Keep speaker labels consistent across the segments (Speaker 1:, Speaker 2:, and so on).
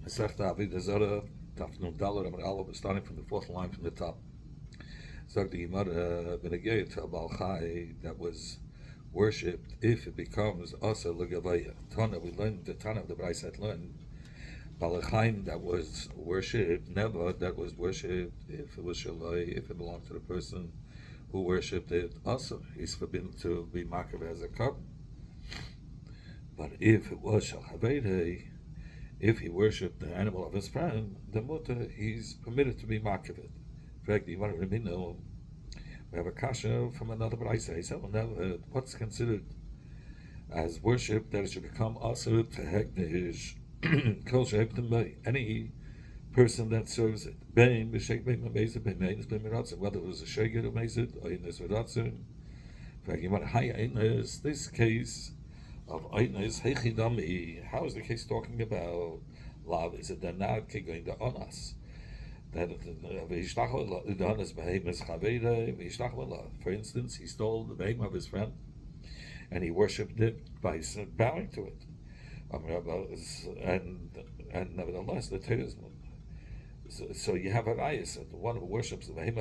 Speaker 1: Masechta Avoda zara, Daf Nun Dalar Amar Aleph, starting from the fourth line from the top. Zog the Gemara Benegay to a Baal Chai that was worshipped if it becomes Asa L'Gavaya. Tana, we learned the Tana of the Bryce had learned Baal Chaim that was worshipped, never that was worshipped if it was Shalai, if it belonged to the person who worshipped it. Also, he's forbidden to be Makav as a cup. But if it was Shalchavede, if he worshipped the animal of his friend, the mutter, he's permitted to be makivit. In fact, you want to know, we have a kasha from another brayse. He said, what's considered as worship that it should become asur to hektish kol she'hektim any person that serves it. Bein b'shek bein b'mezid bein bein b'miratzin, whether it was a sheger who makes it or in this v'ratzin. In fact, you want to high this case of Eitnes Hechidami. How is the case talking about love? Is it not going to onas? That for instance, he stole the behem of his friend and he worshipped it by bowing to it. And nevertheless, the Torah is so you have a rayas that the one who worships the behem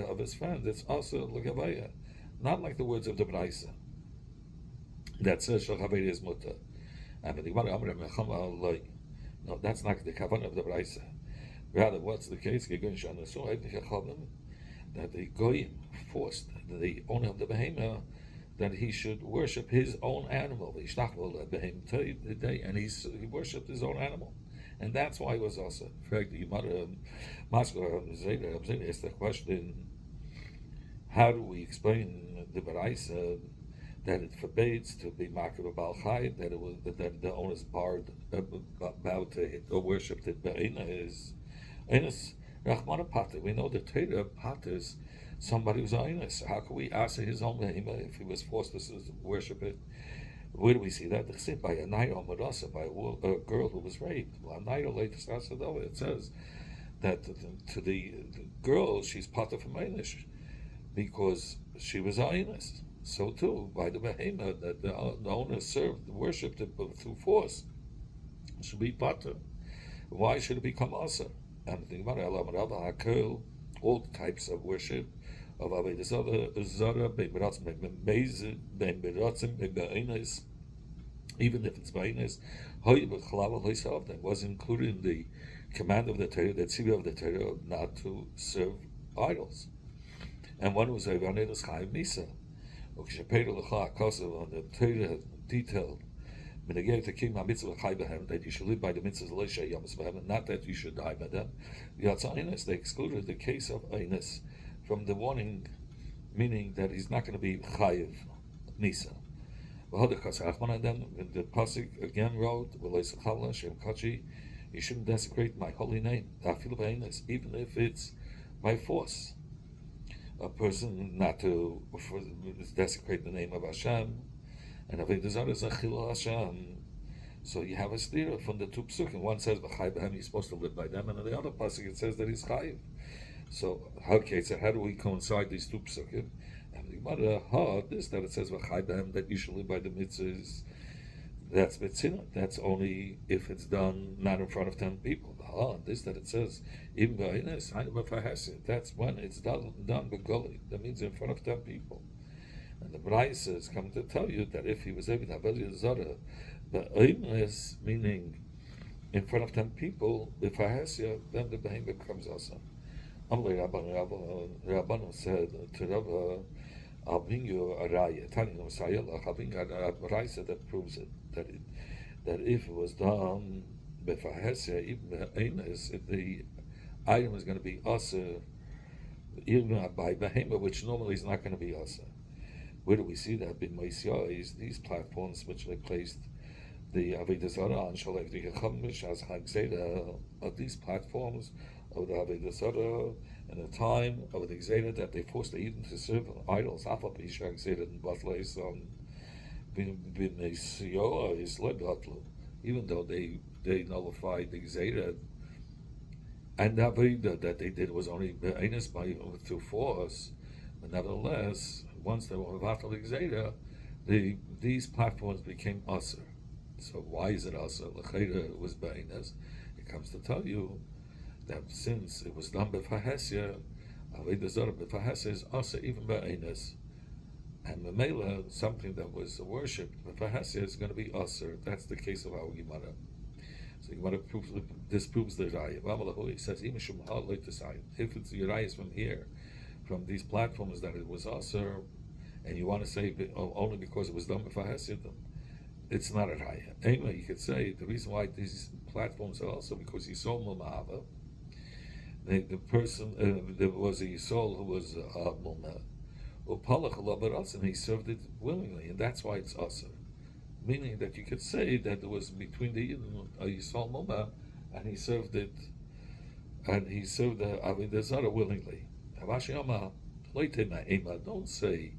Speaker 1: of his friend, it's also l'gavaya, not like the words of the Braisa that says Shalchavedi is mutter. And the Gemara Amar Mechama, no, that's not the kavanah of the Braisa. Rather, what's the case? That the goyim forced the owner of the behemah that he should worship his own animal. And he worshipped his own animal, and that's why he was also. In fact, the Gemara asked the question: how do we explain the Braisa that it forbids to be makiv Baal Chai, that it was that the owners bowed to it or worshipped it. Be'ina is Enes Rachmana Pater. We know the Torah Pater somebody who's Enes. How can we ask his own behema if he was forced to worship it? Where do we see that? By a naira marasa, by a girl who was raped. Well, a naira later starts it says that to the girl she's Pater from Enes because she was Enes. So too, by the behemoth that the owner served, worshipped it through force, it should be pater. Why should it become asa? And think about all types of worship of Avoda zara, even if it's ba'ines, that was included in the command of the Torah, the tzivah of the Torah, not to serve idols. And one was a vanedas chayim misa. On the Torah detailed that you should live by the mitzvahs, not that you should die by them. They excluded the case of Eines from the warning, meaning that he's not going to be chayiv misa. And then the pasuk again wrote, you shouldn't desecrate my holy name, even if it's by force. A person not to desecrate the name of Hashem, and Avoda zara is a chilul Hashem. So you have a stira from the two psukim. One says b'chai b'hem, he's supposed to live by them, and in the other pasuk it says that he's chayiv. So how do we coincide these two psukim? And the Gemara this that it says b'chai b'hem that you should live by the mitzvahs. That's mitzvah. That's only if it's done not in front of 10 people. This that it says even ba'ines, that's when it's done begoli. That means in front of 10 people. And the Braisa is coming to tell you that if he was able to have Avoda zara, ba'ines meaning in front of 10 people, if ahasya, then the behemoth becomes awesome. Rabban said to Rabba, I'll bring you a raya. I'll bring a Braisa that proves it. That if it was done even the item is going to be asa, even by behemoth, which normally is not going to be asa. Where do we see that? In is these platforms which they placed the Avoda zara on Shalev Dichachamish as Hagzeda of these platforms of the Avoda zara in the time of the Gzeda that they forced the Eden to serve idols. Afapish Hagzeda and Batles on B'Meisio is Legatlu. Even though they nullified the Gzeda, and the Avoda that they did was only Eines by through force, but nevertheless, once they were Vatal Gzeda, these platforms became Aser. So why is it Aser? L'chera was Be'eines. comes to tell you that since it was done b'fahesia, Avoda zara b'fahesia is also even ba'enes. And Mamela, something that was worshipped b'fahesia is going to be usher. That's the case of our Gemara. So Gemara disproves the Raya. He says, if it's the Raya from here, from these platforms that it was usher, and you want to say only because it was done b'fahesia, it's not a Raya. Anyway, you could say the reason why these platforms are also because he sold Mumahava. The person, there was a Yisol who was Mumah, and he served it willingly, and that's why it's Asr. Meaning that you could say that it was between the Yidden, a Yisol Mumah, and he served it, and he served the Avoda Zara willingly. Don't say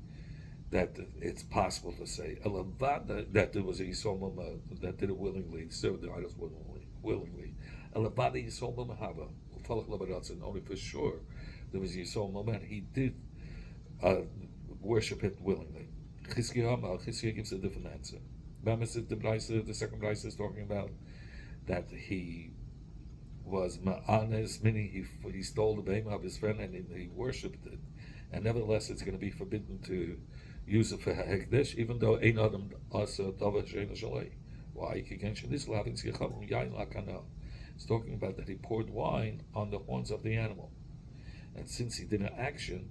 Speaker 1: that it's possible to say that there was a Yisol Mumah that did it willingly, served the idols willingly. Only for sure there was Yisol Mumah, and he did worship it willingly. Chizkiah gives a different answer. The second Bryce is talking about that he was ma'anes, meaning he stole the behemoth of his friend and he worshipped it, and nevertheless it's going to be forbidden to use it for hekdesh, even though ein adam asa davar she'eino shalei. Why? It's talking about that he poured wine on the horns of the animal, and since he did an action,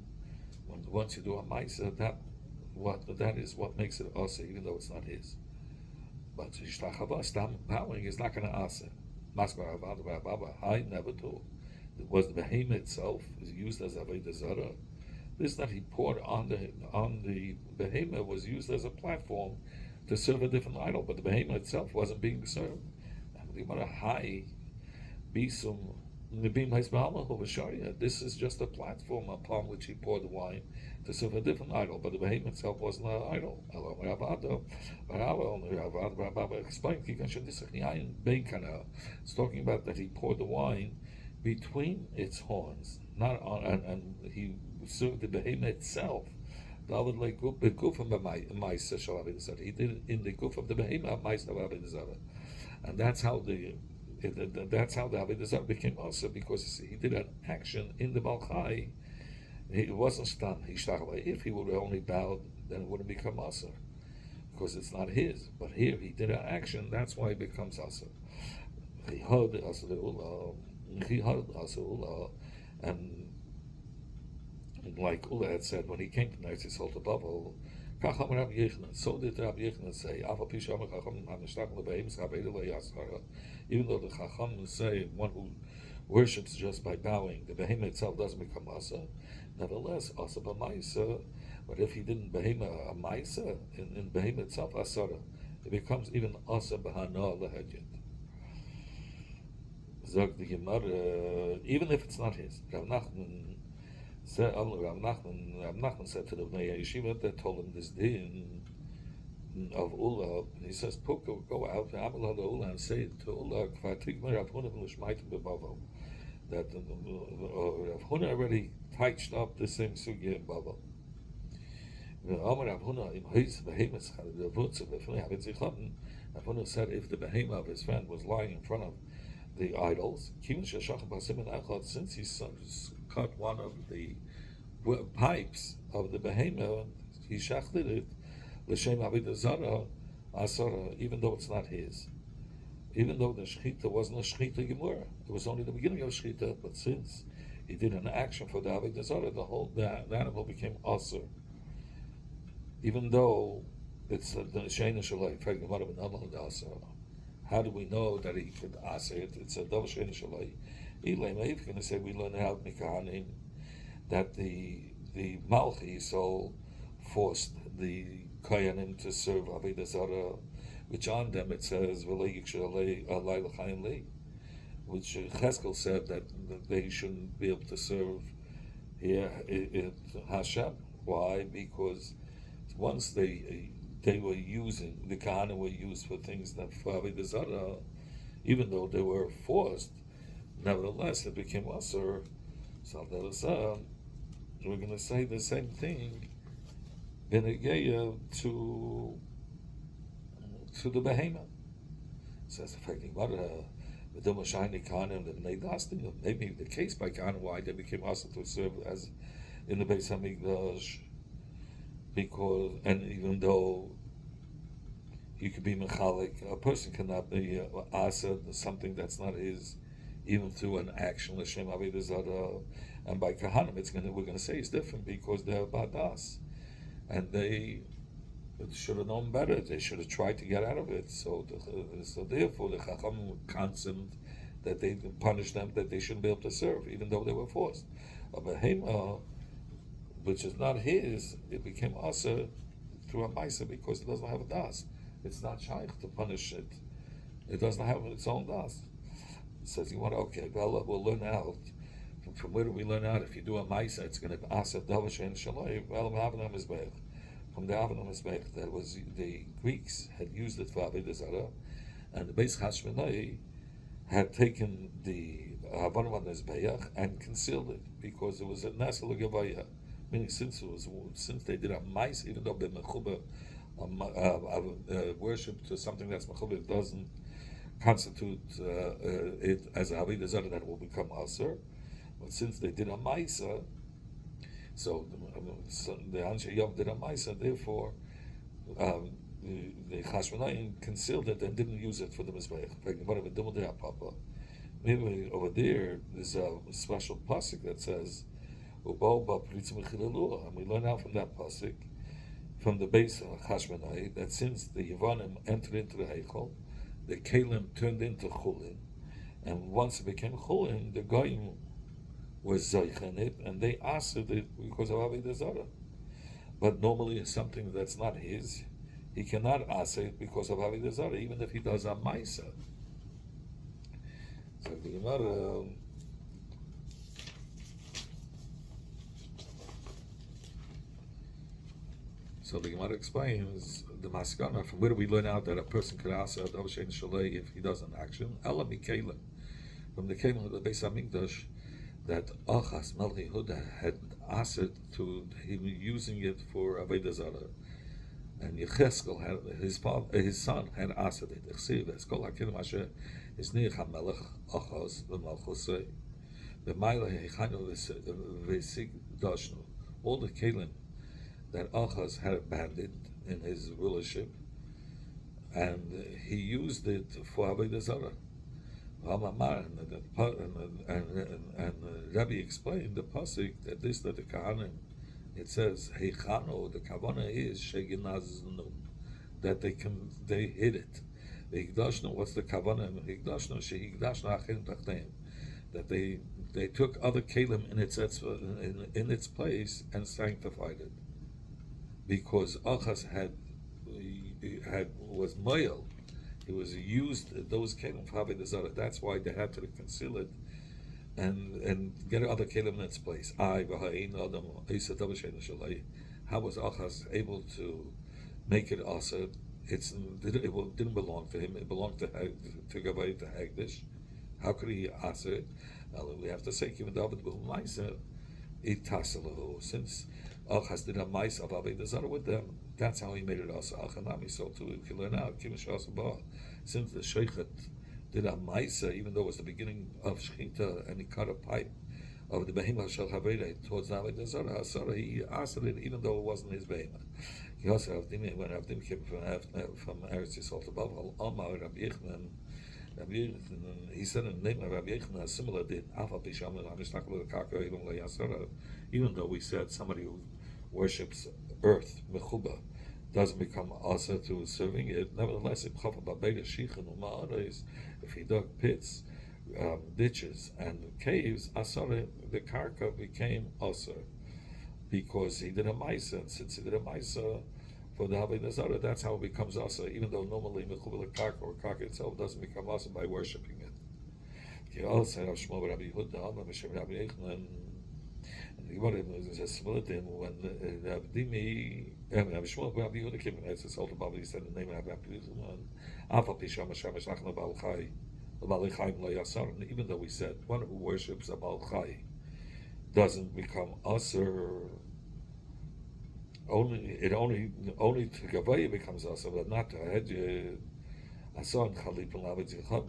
Speaker 1: once you do a ma'isa, that is what makes it asa, even though it's not his. But bowing is not going to asa. I never told. It was the behemoth itself is used as Avoda Zara. This that he poured on the behemoth was used as a platform to serve a different idol, but the behemoth itself wasn't being served. This is just a platform upon which he poured the wine to serve a different idol, but the behemoth itself wasn't an idol. It's talking about that he poured the wine between its horns, not on, and he served the behemoth itself. He did it in the guf of the behemoth, and that's how the Avoda Zara became also, because he did an action in the Balchai. It wasn't stunned. If he would have only bowed, then it wouldn't become Asr, because it's not his. But here he did an action, that's why it becomes Asr. He heard Asr, and like Ula had said, when he came to Eretz Yisrael to Babel, so did Rabbi Yochanan say, even though the Chacham say one who worships just by bowing, the behemoth itself doesn't become Asa. Nevertheless, Asa b'maisa. But if he didn't behemoth a maisa in behemoth itself, Asara, it becomes even Asa b'hana lehedjit. Zog the Gemara, even if it's not his. Rav Nachman said to the Bnei Yeshiva that told him this din of Ula. He says, Puka, go out to Ula and say to Ula, that Rav Huna already touched up the same sugya in Bava. Rav Huna said if the behemoth of his friend was lying in front of the idols, since he cut one of the pipes of the behemoth, he shachted it l'shem Avoda Zara asara, even though it's not his. Even though the shechita wasn't a shechita gemura, it was only the beginning of shechita. But since he did an action for the Avoda Zara, the animal became asur. Even though it's the sheina shalai, how do we know that he could asur it? It's a double sheina shalai. He's going to say we learn how mikahanim that the Malchi so forced the Koyanim to serve Avoda Zara, which on them it says which Cheskel said that they shouldn't be able to serve here Hashem. Why? Because once they were using, the Kahana were used for things that for Avoda Zara, even though they were forced, nevertheless it became Asur. So we're going to say the same thing Benegeya to the behemoth. Says affecting what the Mashani Khan and the Bnei Das, maybe the case by Khan why they became also to serve as in the Beis Hamikdash, because and even though you could be mechalik, a person cannot be asa something that's not his, even through an action l'shem avodah zara. And by kahanim, we're gonna say it's different because they're badas, and they should have known better. They should have tried to get out of it. So therefore, the chacham constant that they punish them that they shouldn't be able to serve, even though they were forced. A behema, which is not his, it became asa through a maisa because it doesn't have a das. It's not shaykh to punish it. It doesn't have its own das. It says you want okay, well we'll learn out. From where do we learn out? If you do a maisa, it's going to be asa davash and shaloi. Well, Avoda mizbech. From the Avoda mizbech, that was the Greeks had used it for avodah zara, and the Beis Hashmonai had taken the Avoda mizbech and concealed it because it was a nasal gavaya. Meaning, since they did a mice, even though b'mechuba worship to something that's mechuba doesn't constitute it as a avodah zara that will become aser. But since they did a maisa, so the Anshe Yom did a maisa, therefore the Chashmonaim concealed it and didn't use it for the mizbeach. Maybe over there there's a special pasuk that says. And we learn out from that pasuk, from the base of Chashmonai, that since the Yevanim entered into the Heichal, the Kalim turned into Chulin, and once it became Chulin, the Goyim was Zoichen it, and they asked it because of Avodah Zara. But normally it's something that's not his, he cannot ask it because of Avodah Zara, even if he does a Maisa. So the Gemara. So the Gemara explains the maskana. From where do we learn out that a person could ask if he does an action? Ela mikelim, from the kelim of the Beis Hamikdash, that Achas Melchi Huda had asked to him using it for avodah zara, and Yecheskel had his son had asked it. Echsiv es kol hakelim asher isnich hamelech Achas v'malchusei v'mayla heichanu v'sig dashnu. All the kelim that Achaz had abandoned in his rulership, and he used it for avodah zara. And Rabbi explained the pasuk that the Kahanim, it says Heichanu. The kavana is sheginaznu, that they hid it. The higdashnu, what's the kavana? Higdashnu shehigdashnu achim tachteim, that they took other kelim in its place and sanctified it. Because Achaz was moyel, he was used those kelim for avodah zara. That's why they had to conceal it and get other kelim in its place. How was Achaz able to make it asa? It didn't belong to him. It belonged to Gavai, to Hagdish. How could he asa it? We have to say since Achaz did a mice of avodah zara with them, that's how he made it also Achanami. So too, we can learn out since the Sheikhet did a mice, even though it was the beginning of Shechita, and he cut a pipe of the behemah shel Haveda towards avodah zara, he asked it even though it wasn't his behemah. He also when Avdim came from Eretz Yisrael to Bavel, Amar Rabbi Yechman. He said in the name of Rabbi Yechman a similar did. Even though we said somebody who worships earth, mechuba, doesn't become asa to serving it, nevertheless, if he dug pits, ditches, and caves, asara, the karka became asa because he did a maisa, and since he did a maisa for the avodah zara, that's how it becomes asa, even though normally mechuba karka or karka itself doesn't become asa by worshipping it. He also said Rabbi Yehuda, Rabbi Yechman. The Gemara is a split in when Rabbi Yehuda came in. It's a salt of he said the name of Rabbi Yehuda. Alpha Pisham Hashem Shlachna Baal Chai, Baal Chaim Lo Yasar. And even though we said one who worships a Baal Chai doesn't become Aser, only to Gavaya becomes Aser, but not to Hedge Asan Chalip and Lavid Yichad.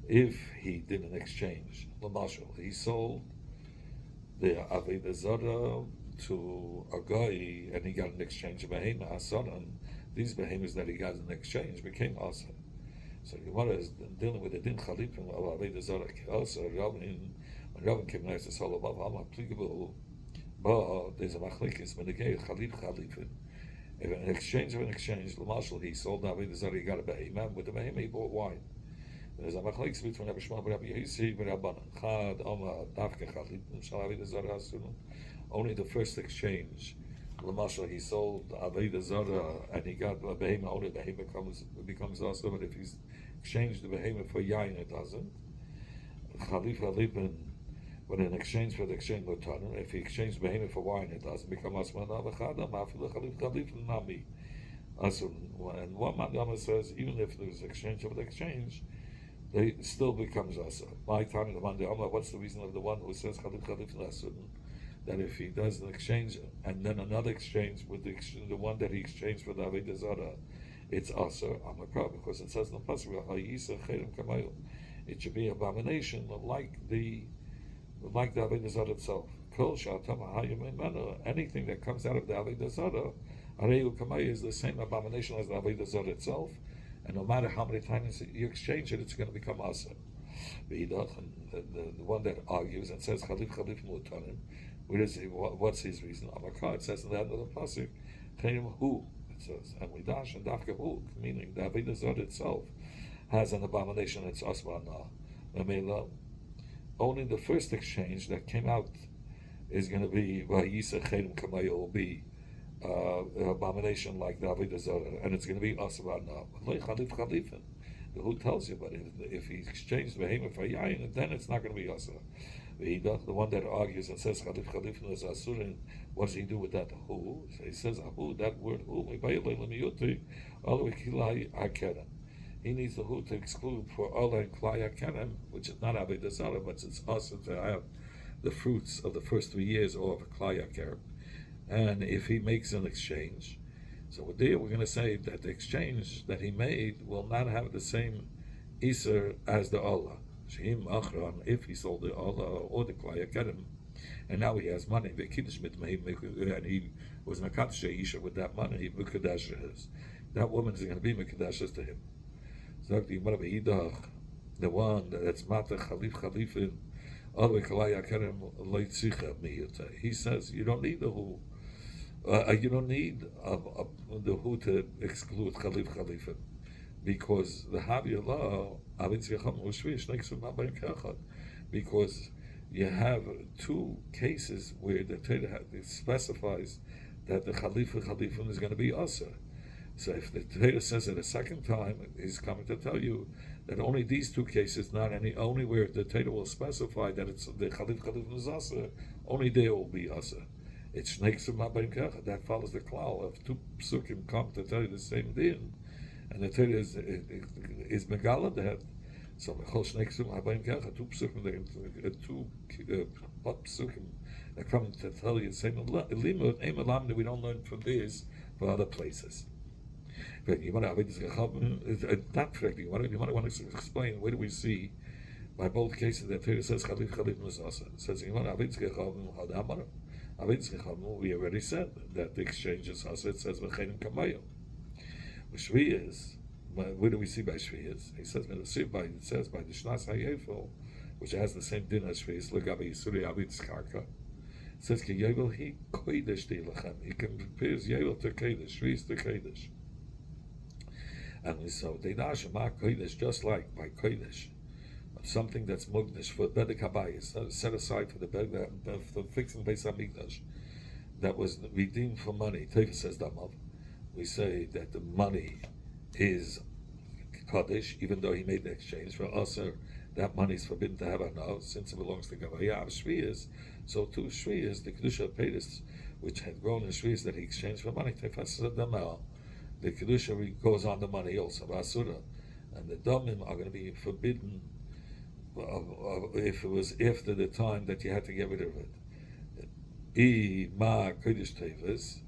Speaker 1: if he did an exchange. L'mashal, he sold the Avoda zara to a guy, and he got an exchange of behema asaran. These behemoths that he got in exchange became asa. So Gemara is dealing with the din chalipim of Avoda zara also. When Rabin came nice to solo above, I'm applicable. But there's a machlekes menegay chalipin. If an exchange of an exchange, l'mashal, he sold Avoda zara, he got a behema. With the behema, he bought wine. There's a machlekes between Rabbi Shmuel and Rabbi Yossi and Rabbanan. Chad Oma Davke Chalipim Shal Avoda zara Asunu. Only the first exchange. L'mashal, he sold Avoda zara and he got a behema. Only the behema becomes also. But if he's exchanged the behema for yain, it doesn't. Chalipin, when in exchange for the exchange mutanen, if he exchanged behema for wine, it doesn't become asman avachada. Ma'afilu chalipin nami. And one Madama says, even if there's exchange of the exchange, they still becomes asa. My time in the Mandi Amma, what's the reason of the one who says chalip lasun? That if he does an exchange and then another exchange with the one that he exchanged for the Avoda zara, it's asa amakra, because it says in the pasuk it should be abomination like the Avoda zara itself. Anything that comes out of the Avoda zara, is the same abomination as the Avoda zara itself, and no matter how many times you exchange it, it's going to become asa. The one that argues and says chalif mutanim, what's his reason? Amakar, it says in the end of the pasuk, hu, it says, and we dash and dafka hu, meaning the Avoda zara itself has an abomination. It's asbana. Only the first exchange that came out is going to be vayisa chedim kamayo, will be abomination like the Avoda zara, and it's going to be asbana. Who tells you? But if he exchanged behema for yain, then it's not going to be asa. The one that argues and says chalif is asurin, what does he do with that who? So he says who, that word who, he needs the who to exclude for Allah and klaya kerem, which is not Avoda zara, but it's also to have the fruits of the first 3 years of klaya kerem. And if he makes an exchange, so there we're going to say that the exchange that he made will not have the same iser as the Allah. If he sold the Allah or the klaya kerem, and now he has money, and he was mekadosh isha with that money, he mekadashes. That woman is going to be mekadashes to him. The one that's mata chalifin, all the klaya kerem leitzich miyuta. He says you don't need the who. You don't need the who to exclude chalifin, because the Haviyallah because you have 2 cases where the Torah specifies that the chalifin is going to be asa. So if the Torah says it a second time, he's coming to tell you that only these 2 cases, not any, only where the Torah will specify that it's the chalifin is asa, only there will be asa. It's snakes from Mabayim Kecha. That follows the klal of 2 psukim come to tell you the same din, and the Torah is megala that. So mechol snakes from Mabayim Kecha, 2 psukim, 2 psukim that come to tell you the same limud. Aim alam that we don't learn from this for other places. But you want to not correct. You want to explain where do we see by both cases that Torah says chalif nusasa. It says you want to we already said that the exchange is also, it says v'chenim kamayo. Shviyas, where do we see by Shviyas? He says it says by the Shnas Hayefel, which has the same din as Shviyas, Lagabi Yisuri Avitz Karka. It says ki Yovel he kodesh dilachem. He compares Yovel to kodesh, Shviyas to kodesh. And so they dash ma kodesh, just like by kodesh, something that's mugnish for bedek habayis, set aside for the for fixing Beis Hamikdash, that was redeemed for money. Teva says Damav. We say that the money is kaddish, even though he made the exchange for us. That money is forbidden to have now, since it belongs to Gavaya of Shviyas. So 2 Shviyas, the kedusha Pedis, which had grown in Shviyas that he exchanged for money. Teva says Damav. The kedusha goes on the money also, Basura, and the damim are going to be forbidden. If it was after the time that you had to get rid of it. Ma kodesh tevis,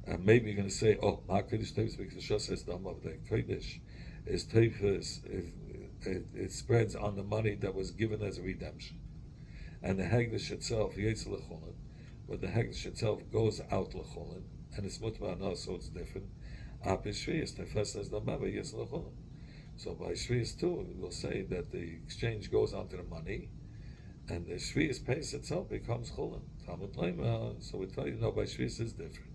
Speaker 1: and maybe you're going to say, ma kodesh tevis, because the Shas says dam of the kodesh is tevis, it spreads on the money that was given as a redemption. And the Hegdish itself, Yetz L'Chulin, but the Hegdish itself goes out L'Chulin, and it's Mutma, so it's different. Apishrius, the first as the Mabba, Yetz L'Chulin. So by Shrius too, we'll say that the exchange goes onto the money, and the Shrius pace itself becomes Chulin. Talmud Lema, so we tell you, no, by Shrius is different.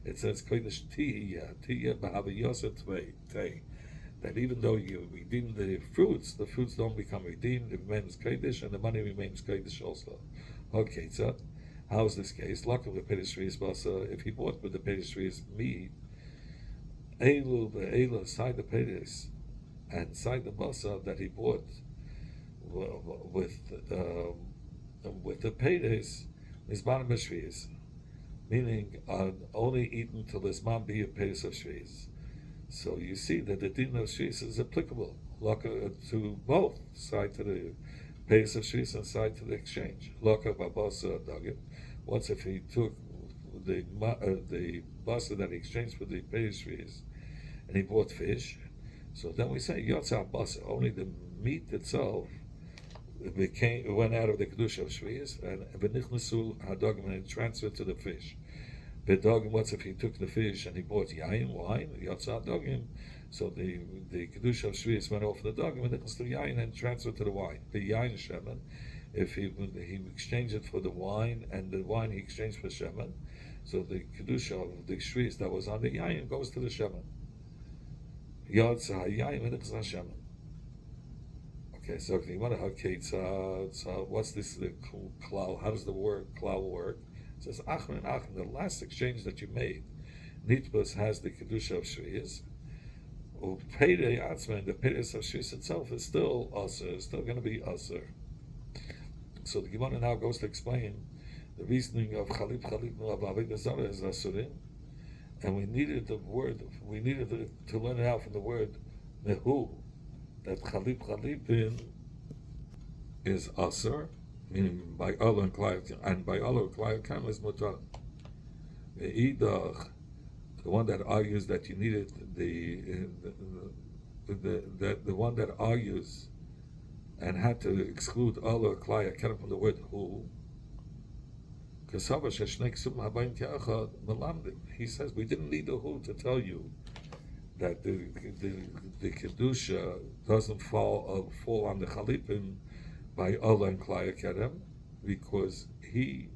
Speaker 1: It says Kodesh Tiyah B'Hava Yosef Tei, that even though you redeem the fruits don't become redeemed, it remains Kodesh, and the money remains Kodesh also. Okay, so how's this case? Luckily, the Pedish Shrius Basa, if he bought with the Pedish Shrius meat, Elu side the Pedish, and side the Basa that he bought with the Pedish, is Bana Shrius, meaning only eaten till this man be a Pedish of Shrius. So you see that the din of Shris is applicable to both, side to the Pedish of Shris and side to the exchange. Loka Babasa Dagim. Once if he took the basa that he exchanged for the Pedish Shris and he bought fish, so then we say Yotza Basa, only the meat itself went out of the Kedusha of Shris, and V'nichnasu Hadagim, and transferred to the fish. Bedogim, what's if he took the fish and he bought yain, wine, Yotza Dogim, so the Kedusha of Shvius went off the dogim and it was the yain and transferred to the wine. The yain shemen, if he exchanged it for the wine, and the wine he exchanged for shemen, so the Kedusha of the Shvius that was on the yain goes to the shemen. Yotza yain and it's shemen. Okay, so what's this klal? How does the word klal work? It says Achron, the last exchange that you made, Nitbus has the Kedusha of Shvius. Payday Atzman, the Payday of Shvius itself is still Aser, is still going to be Aser. So the Gemara now goes to explain the reasoning of Chalip of Avoda zara is Asurim, and we needed to learn it out from the word Nehu, that Chalip is Aser, meaning by Allah and Klai, and by Allah Klai Kam is Mutar. The one that argues that you needed the one that argues and had to exclude Allah Klai Kam from the word who. He says we didn't need the who to tell you that the Kedusha doesn't fall on the Chalipim by Allah and Klai Kerem, because he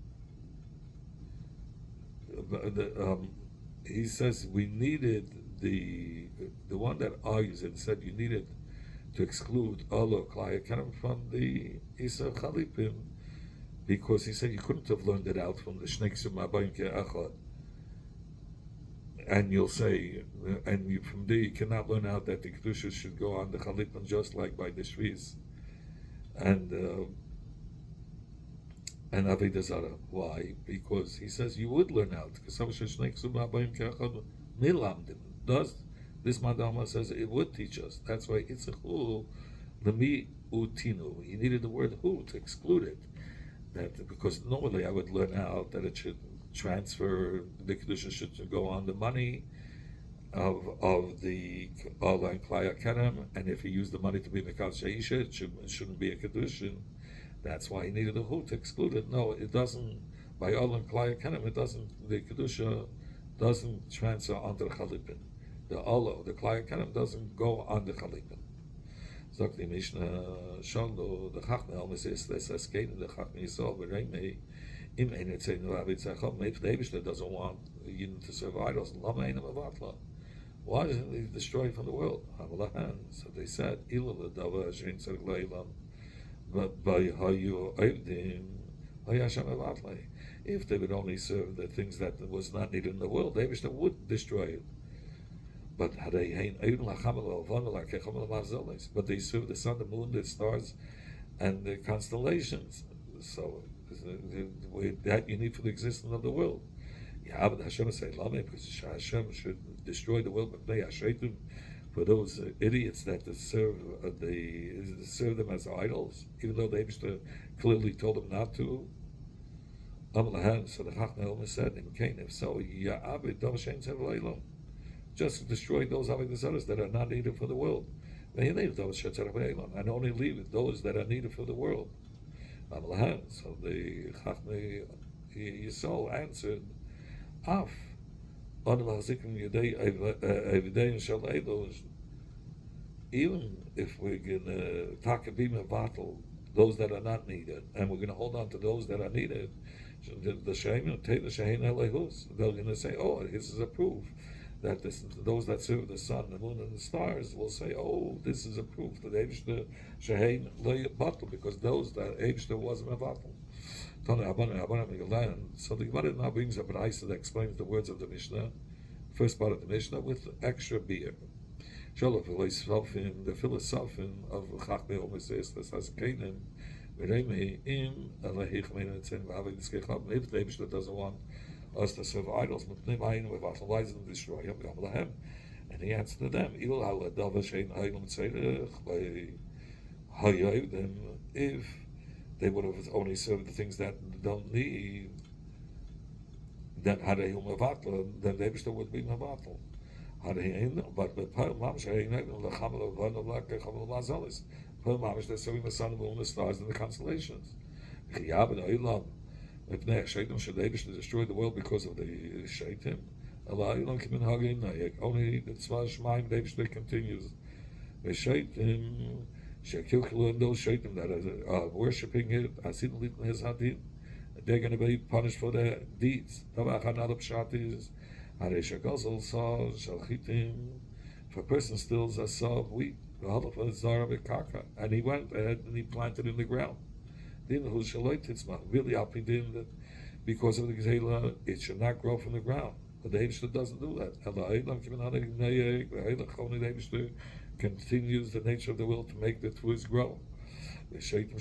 Speaker 1: says we needed the one that argues and said you needed to exclude Allah Klai Kerem from the Isa Chalipim, because he said you couldn't have learned it out from the Shneksum Abayim Ke'achad, and you'll say, from there you cannot learn out that the Kedusha should go on the Chalipim just like by the Shvius and Avoda zara. Why? Because he says you would learn out. Does this Madama says it would teach us? That's why it's a hu lemi utinu. He needed the word hu to exclude it. That because normally I would learn out that it should transfer, the Kedusha should go on the money of the Allah and Klai Kerem, and if he used the money to be Mekal Sheisha, it shouldn't be a Kedushin. That's why he needed a hu to exclude it. No, it doesn't. By Allah and Klai Kerem, it doesn't. The Kedusha doesn't transfer onto the Chalipin. The Allah, the Klai Kerem, doesn't go on the Chalipin. Sagt die Mishnah Shondo, the Chachmei Almes ist das Eskein, the Chachmei Yisrael, Beremei, im Eine Zeinu Rabbi Tzachom, maybe the Eibishter doesn't want Yidden to serve idols, Lama Einem Avatla. Why doesn't he destroy from the world? So they said, Ilah L'Dava Ashein Tzarech Le'ilam, but by Hayu Oivdim, Hayasham Avatla. If they would only serve the things that was not needed in the world, the Eibishter would destroy it. But they serve the sun, the moon, the stars, and the constellations. So that you need for the existence of the world. Yeah, but Hashem say because Hashem should destroy the world, but they for those idiots that serve them as idols, even though the Eibishter clearly told them not to. So the Chachmei said, if so, just destroy those Avodah zaras that are not needed for the world. And only leave it those that are needed for the world. So the Chachmei Yisrael answered, Af, even if we're going to takabim battle those that are not needed, and we're going to hold on to those that are needed, the Shein take the Shein Elehus. They're going to say, "Oh, this is a proof that those that serve the sun, the moon, and the stars will say, oh, this is a proof that Eibishter Shein Lo Battle, because those that Eibishter wasn't a battle." So the Gemara now brings up an Isa that explains the words of the Mishnah, first part of the Mishnah, with extra beer. The philosophy of Chachmei Omeses has Kenim, if the Eibishter doesn't want us to serve idols, why is it destroy him? And he answered to them, if they would have only served the things that don't need, then then the Eibishter would be Mavatl. But they're serving the sun, the moon, the stars, and the constellations. If Eibishter destroyed the world because of the Shaitim, only the Tzva Shemaim Eibishter continues. The Shaitim, and those Shaitim that are worshipping it, they're going to be punished for their deeds. Another pshat is, if a person steals a saw of wheat, zara and he went ahead and he planted in the ground, really that because of the Gzela, it should not grow from the ground. But the Eibishter doesn't do that. The Eibishter continues the nature of the will to make the twigs grow. The Shaitim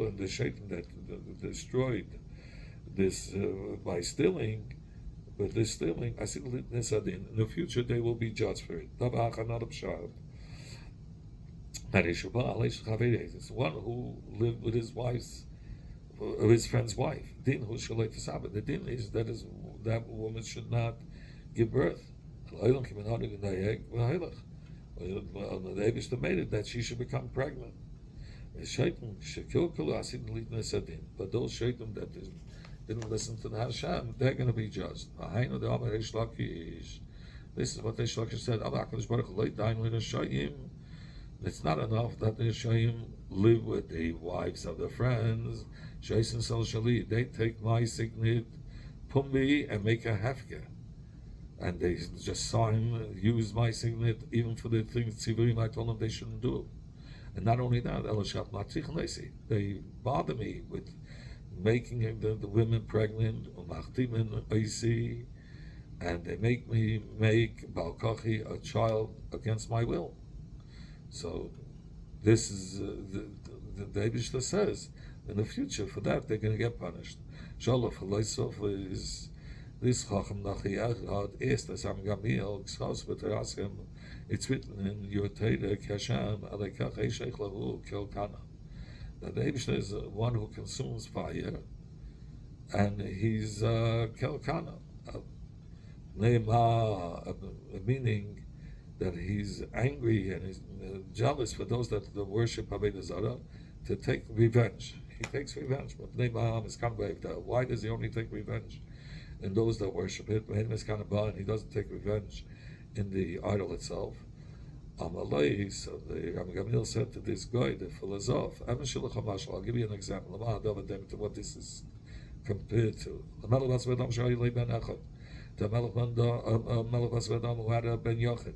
Speaker 1: and the Shaitim that destroyed this by stealing, but this stealing, in the future they will be judged for it. It's one who lived with his friend's wife. Din who shalait to Sabbath. The din is that woman should not give birth. The Eibishter made it that she should become pregnant. But those shaitim that didn't listen to the Hashem, they're going to be judged. This is what the Shlakish said. It's not enough that the Shayim live with the wives of their friends. They take my signet, Pumbi, and make a hefker. And they just use my signet even for the things Tzivurim I told them they shouldn't do. And not only that, they bother me with making the women pregnant, and they make me make Balkachi a child against my will. So this is the Eibishter says in the future for that they're going to get punished. Is this Chacham Nachi is as Am Gamil it's written in your Torah Kasham Alekach Eishech Lahu Kelkana. That the Eibishter is one who consumes fire, and he's Kelkana, meaning that he's angry and he's jealous for those that worship Avoda zara, to take revenge. He takes revenge. But why does he only take revenge in those that worship it? And he doesn't take revenge in the idol itself. So the Gamil said to this guy, the philosopher, I'll give you an example to what this is compared to. The Melech Basvedam who had a ben Yochid,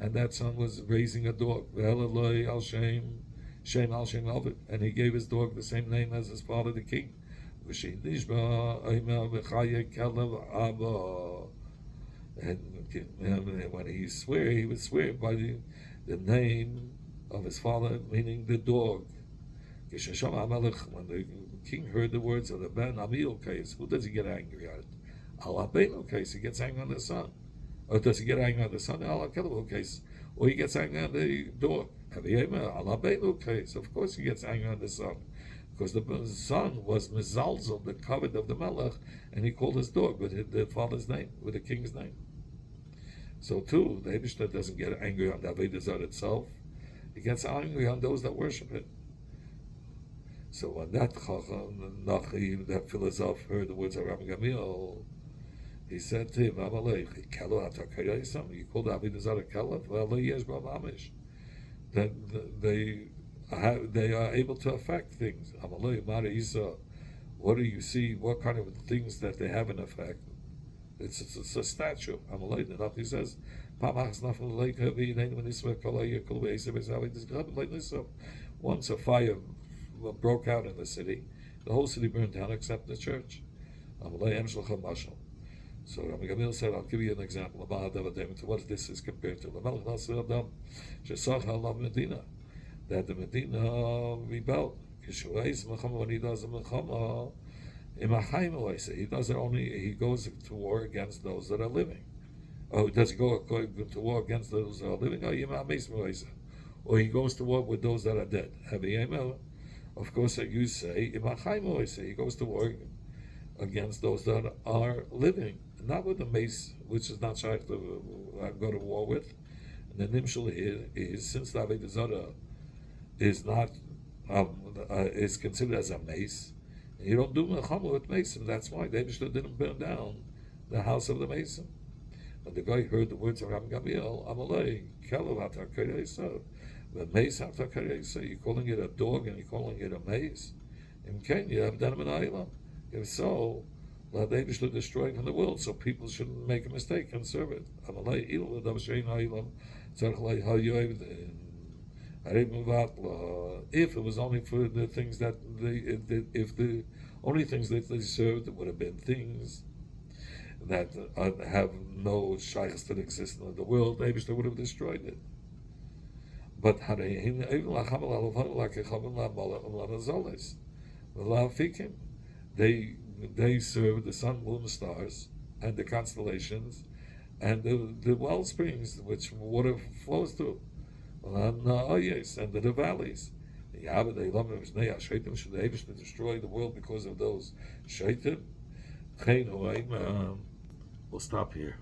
Speaker 1: and that son was raising a dog, and he gave his dog the same name as his father, the king. And when he swear, he would swear by the name of his father, meaning the dog. When the king heard the words of the Ben Amil case, who does he get angry at? Al Abelo case, he gets angry on the son. Or does he get angry on the son? Al Akelo case, or he gets angry on the dog. Al Abelo case, of course he gets angry on the son, because the son was Mizalzel, the covet of the Melech, and he called his dog with the father's name, with the king's name. So too, the Eibishter doesn't get angry on the Avoda Zara itself. He gets angry on those that worship it. So when that Chacham, Nachim, that philosopher, heard the words of Rabbi Gamliel, he said to him, Amalek, Kelo Atakayasam, you call the Avoda Zara Kelo? Well, yes, Amish. Then they are able to affect things. Amalek, Mara Isa, what do you see? What kind of things that they have an effect? It's a statue. Amalek, the Nachi says, once a fire broke out in the city, the whole city burned down except the church. So Rabbi Gamil said, I'll give you an example about what this is compared to. That the Medina rebelled. When he does a milchama, he does it only, he goes to war against those that are living. Oh, does he go to war against those that are living? Or he goes to war with those that are dead. Of course, you say, he goes to war against those that are living, not with the mace, which is not shaykh to go to war with. And the nimshul here is, since the Avoda Zara is not is considered as a mace, you don't do milchama with mason. That's why the Eibishter didn't burn down the house of the mason. When the guy heard the words of Rabbi Gamliel, Amalei, Kelo Hatakayesa, the mace Hatakayesa, you're calling it a dog and you're calling it a mace? In Kenya, you have done an island. If so, the Eibishter destroyed from the world, so people shouldn't make a mistake and serve it. Amalei, if it was only for the things that if the only things that they served would have been things that have no shaykhs that exist in the world, maybe they would have destroyed it. But they serve the sun, moon, stars, and the constellations, and the well springs which water flows through, and the valleys. Should the Eibishter destroy the world because of those shaitim? We'll stop here.